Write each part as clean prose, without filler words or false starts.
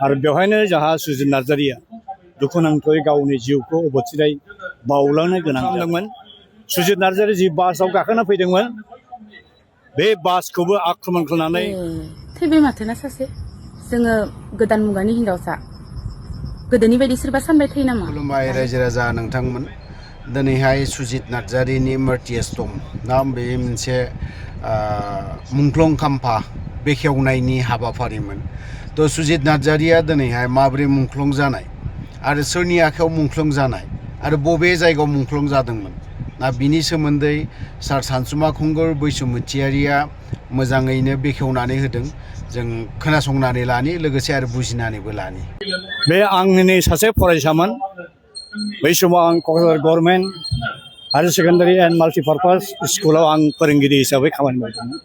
आरो बेवहायनो जोंहा सुजित नार्जारिया दुखुनांथावै गावनि जिउखौ अबथिराय बावलांनो गोनां जादोंमोन। सुजित नार्जारि जि बासआव गाखोना फैदोंमोन बे बासखौबो आक्रमण खालामनानै थैबाय माथोना सासे जोङो गोदान मुगानि हिनजावसा गोदोनि बायदि सोरबा सानबाय थायो नामा? खुलुमबाय रायजो राजा नोंथांमोन। दिनैहाय सुजित नार्जारिनि मृत्यस्तम ना बे मोनसे मुंख्लं खाम्फा बेखेवनायनि हाबाफारिमोन। थ' सुजित नार्जारिया दिनैहाय माबोरै मुंख्लं जानाय आरो सोरनि आखायाव मुंख्लं जानाय आरो बबे जायगायाव मुंख्लं जादोंमोन ना बिनि सोमोन्दै सार सानसुमा खुंगुर बैसुमुथियारिया मोजाङैनो बेखेवनानै होदों। जों खोनासंनानै लानि लोगोसे आरो बुजिनानैबो लानि। बे आंनिनो सासे फरायसामोन। बै समाव आं Kokrajhar government higher secondary and multipurpose स्कुलाव आं फोरोंगिरि हिसाबै खामानि मावदोंमोन।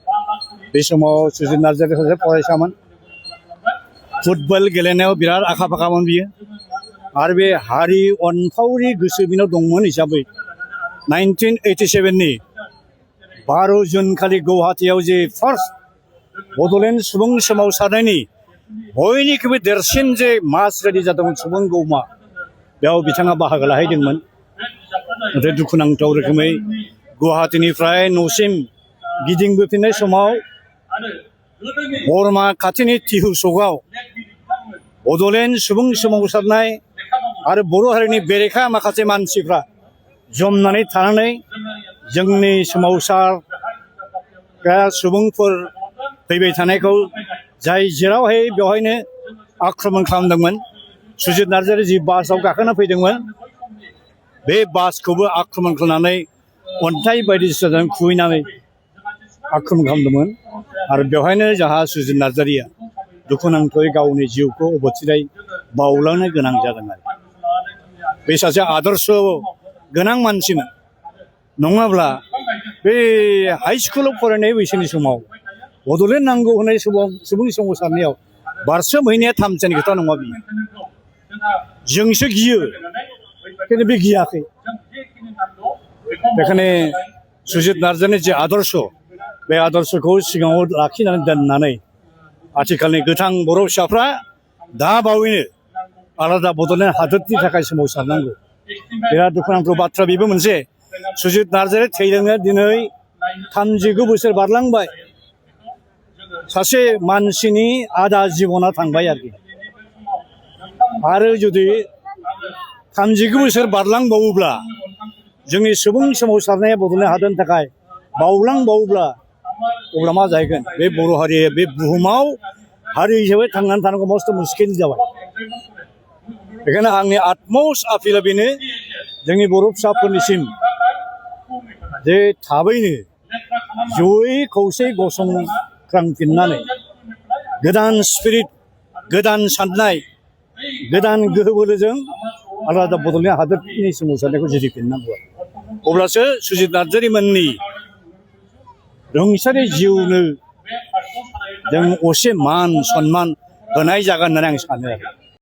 बे समाव सुजित नार्जारि सासे फरायसामोन। फुटबल गेलेनायाव बिराद आखा फाखामोन बियो आरो बे हारि अनफावरि गोसो बिनाव दंमोन हिसाबै 1987नि 12 जुन खालि गुवाहाटीयाव जे फार्स्ट बड'लेण्ड सुबुं सोमावसारनायनि बयनिख्रुइबो देरसिन जे मास रेडि जादोंमोन सुबुं गौमा बेयाव बिथाङा बाहागो लाहैदोंमोन। नाथाय दुखुनांथाव रोखोमै गुवाहाटीनिफ्राय न'सिम गिदिंबोफिननाय समाव बरमा खाथिनि टिहु सकआव बड'लेण्ड सुबुं सोमावसारनाय आरो बर' हारिनि बेरेखा माखासे मानसिफ्रा जमनानै थानानै जोंनि सोमावसारग्रा सुबुंफोर फैबाय थानायखौ जाय जेरावहाय बेवहायनो आक्रमण खालामदोंमोन। सुजित नार्जारि जि बासआव गाखोना फैदोंमोन बे बासखौबो आक्रमण खालामनानै अन्थाइ बायदिसिनाजों खुबैनानै आक्रमण खालामदोंमोन आरो बेवहायनो जोंहा सुजित नार्जारिया दुखुनांथावै गावनि जिउखौ अबथिराय बावलांनो गोनां जादों आरो बे सासे आदर्श गोनां मानसिमोन। नङाब्ला बे हाइ स्कुलाव फरायनाय बैसोनि समाव बड'लेण्ड नांगौ होननाय सुबुं सोमावसारनायाव बारसोमहैनाया थामथिनि खोथा नङा बियो। जोंसो गियो खिन्थु बे गियाखै। बेखायनो सुजित नार्जारिनि जे आदर्श बे आदर्शखौ सिगाङाव लाखिनानै दोननानै आथिखालनि गोथां बर' फिसाफ्रा दा बावैनो आलादा बड'लेण्ड हादोरनि थाखाय सोमावसारनांगौ। बिराद दुखुनांथाव बाथ्रा बेबो मोनसे। सुजित नार्जारि थैदोंनो दिनै 39 बोसोर बारलांबाय। सासे मानसिनि आधा जिबना थांबाय आरो जुदि 39 बोसोर बारलांबावोब्ला जोंनि सुबुं सोमावसारनाया बड'लेण्ड हादोरनि थाखाय बावलांबावोब्ला अब्ला मा जाहैगोन? बे बर' हारिया बे बुहुमाव हारि हिसाबै थांनानै थानांगौ मस्त' मुस्किल जाबाय। बेखायनो आंनि आटमस्ट आपिला बेनो जोंनि बर' फिसाफोरनिसिम जे थाबैनो जयै खौसे गसंख्रांफिननानै गोदान स्पिरिट गोदान साननाय गोदान गोहो बोलोजों आलादा बड'लेण्ड हादोरनि सोमावसारनायखौ जुरिफिननांगौ। अब्लासो सुजित नार्जारिमोननि रुंसारि जिउनो जों असे मान सन्मान होनाय जागोन होननानै आं सानो आरो।